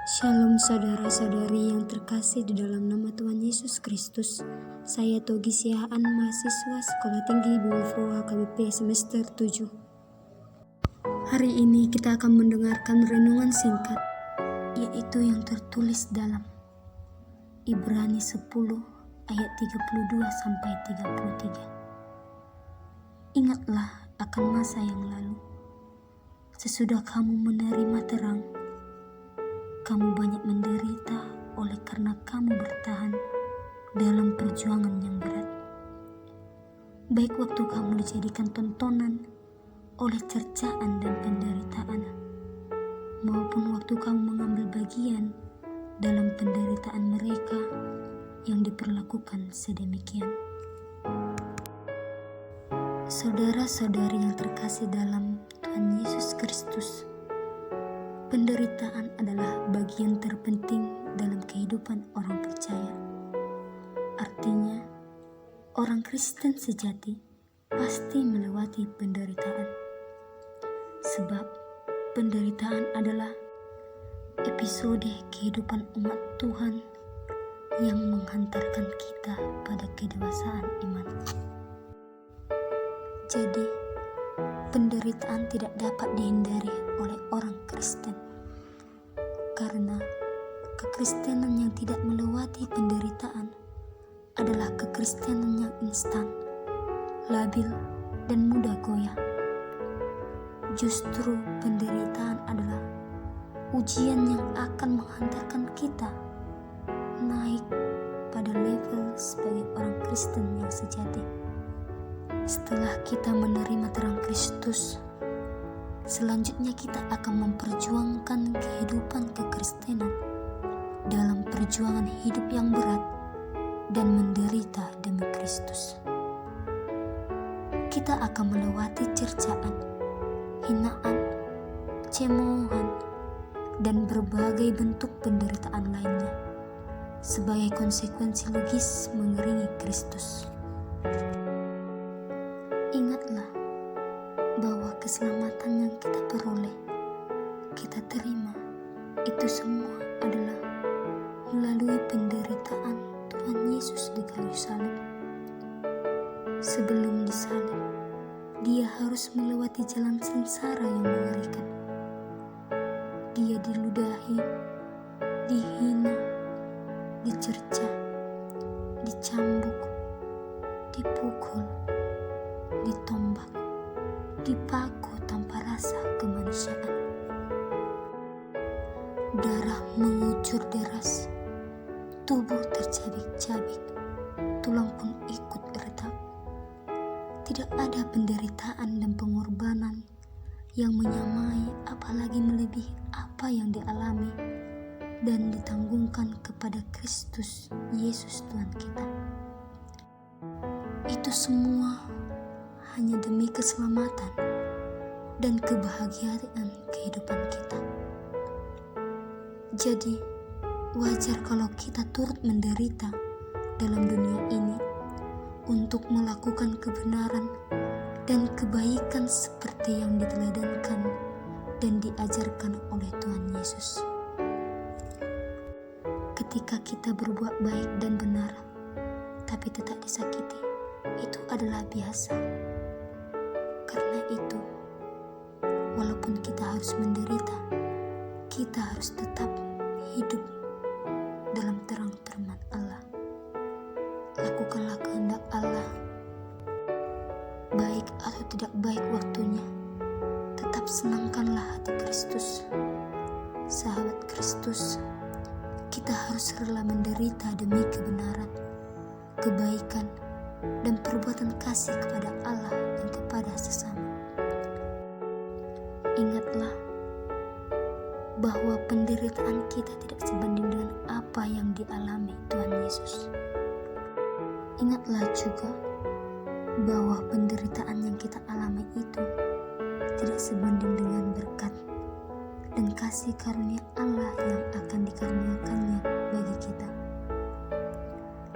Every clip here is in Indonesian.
Shalom saudara-saudari yang terkasih di dalam nama Tuhan Yesus Kristus. Saya Togi Siahaan, mahasiswa Sekolah Tinggi BUFO HKBP semester 7. Hari ini kita akan mendengarkan renungan singkat, yaitu yang tertulis dalam Ibrani 10 ayat 32-33. Ingatlah akan masa yang lalu. Sesudah kamu menerima terang, kamu banyak menderita oleh karena kamu bertahan dalam perjuangan yang berat. Baik waktu kamu dijadikan tontonan oleh cercaan dan penderitaan, maupun waktu kamu mengambil bagian dalam penderitaan mereka yang diperlakukan sedemikian. Saudara-saudari yang terkasih dalam Tuhan Yesus Kristus, penderitaan adalah bagian terpenting dalam kehidupan orang percaya. Artinya, orang Kristen sejati pasti melewati penderitaan. Sebab penderitaan adalah episode kehidupan umat Tuhan yang menghantarkan kita pada kedewasaan iman. Jadi, penderitaan tidak dapat dihindari oleh orang Kristen. Karena kekristenan yang tidak melewati penderitaan adalah kekristenan yang instan, labil, dan mudah goyah. Justru penderitaan adalah ujian yang akan menghantarkan kita naik pada level sebagai orang Kristen yang sejati. Setelah kita menerima terang Kristus, selanjutnya kita akan memperjuangkan kehidupan kekristenan dalam perjuangan hidup yang berat dan menderita demi Kristus. Kita akan melewati cercaan, hinaan, cemoohan, dan berbagai bentuk penderitaan lainnya sebagai konsekuensi logis mengiringi Kristus. Ingatlah bahwa keselamatan yang kita peroleh, kita terima, itu semua adalah melalui penderitaan Tuhan Yesus di kayu salib. Sebelum disalib, Dia harus melewati jalan sengsara yang mengerikan. Dia diludahi, dihina, dicerca, dicambuk, dipukul, ditombak, dipaku tanpa rasa kemanusiaan. Darah mengucur deras, tubuh tercabik-cabik, tulang pun ikut retak. Tidak ada penderitaan dan pengorbanan yang menyamai, apalagi melebihi apa yang dialami dan ditanggungkan kepada Kristus Yesus Tuhan kita. Itu semua hanya demi keselamatan dan kebahagiaan kehidupan kita. Jadi, wajar kalau kita turut menderita dalam dunia ini untuk melakukan kebenaran dan kebaikan seperti yang diteladankan dan diajarkan oleh Tuhan Yesus. Ketika kita berbuat baik dan benar, tapi tetap disakiti, itu adalah biasa. Karena itu, walaupun kita harus menderita, kita harus tetap hidup dalam terang firman Allah. Lakukanlah kehendak Allah, baik atau tidak baik waktunya. Tetap senangkanlah hati Kristus. Sahabat Kristus, kita harus rela menderita demi kebenaran, kebaikan, dan perbuatan kasih kepada Allah dan kepada sesama. Ingatlah bahwa penderitaan kita tidak sebanding dengan apa yang dialami Tuhan Yesus. Ingatlah juga bahwa penderitaan yang kita alami itu tidak sebanding dengan berkat dan kasih karunia Allah yang akan dikaruniakannya bagi kita.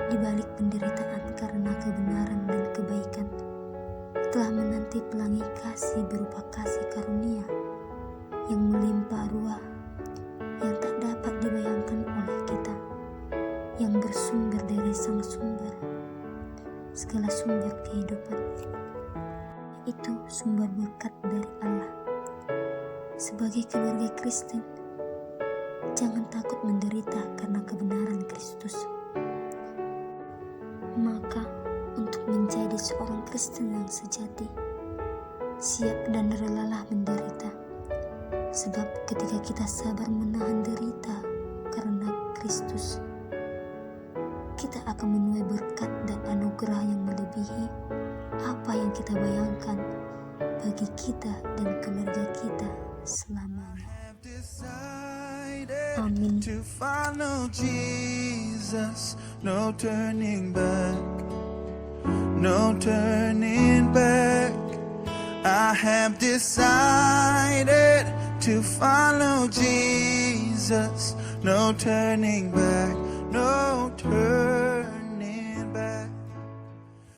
Di balik penderitaan karena kebenaran dan kebaikan, telah menanti pelangi kasih berupa kasih karunia yang melimpah ruah, yang tak dapat kehidupan. Itu sumber berkat dari Allah. Sebagai keluarga Kristen, jangan takut menderita karena kebenaran Kristus. Maka, untuk menjadi seorang Kristen yang sejati, siap dan relalah menderita. Sebab ketika kita sabar menahan derita karena Kristus, kita akan menuai berkat dan anugerah yang melebihi apa yang kita bayangkan bagi kita dan keluarga kita selamanya. Amin. To follow Jesus, no turning back, no turning back. I have decided to follow Jesus, no turning back.